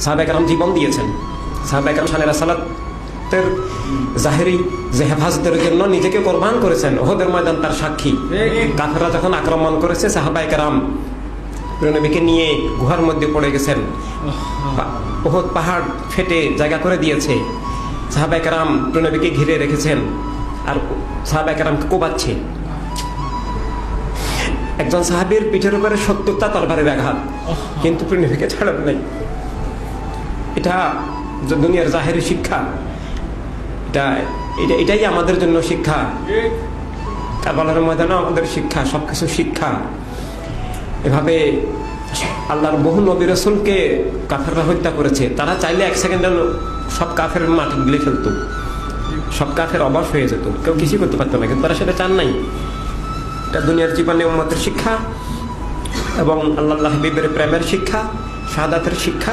সাহাবায়ে কেরাম জীবন দিয়েছেন। সাহাবায়ে কেরাম শানে রাসালাতের জাহেরি যে হেফাজতের জন্য নিজেকে কোরবান করেছেন। ওহদের ময়দান তার সাক্ষী। কাফেররা যখন আক্রমণ করেছে, সাহাবায়ে কেরাম নবীকে নিয়ে গুহার মধ্যে পড়ে গেছেন। ওহদ পাহাড় ফেটে জায়গা করে দিয়েছে। সাহাবায়ে কেরাম নবীকে ঘিরে রেখেছেন আর সাহাবায়ে কেরামকে কোবাচ্ছে। একজন সাহাবীর পিঠের উপরে ৭০টা তরবারির আঘাত, কিন্তু নবীকে ছাড়েন নাই। এটা দুনিয়ার জাহেরি শিক্ষা। এটাই আমাদের জন্য শিক্ষা। কারবালার ময়দানে আমাদের শিক্ষা, সবকিছু শিক্ষা। এভাবে আল্লাহর বহু নবী রাসূলকে কাফেররা হত্যা করেছে। তারা চাইলে এক সেকেন্ডে সব কাফের মাটি গিলে ফেলতো, সব কাফের অবশ হয়ে যেত, কেউ কিছু করতে পারতো না, কিন্তু তারা সেটা চান নাই। এটা দুনিয়ার জীবনে উম্মতের শিক্ষা এবং আল্লাহ হাবিবের প্রেমের শিক্ষা, শাহাদাতের শিক্ষা।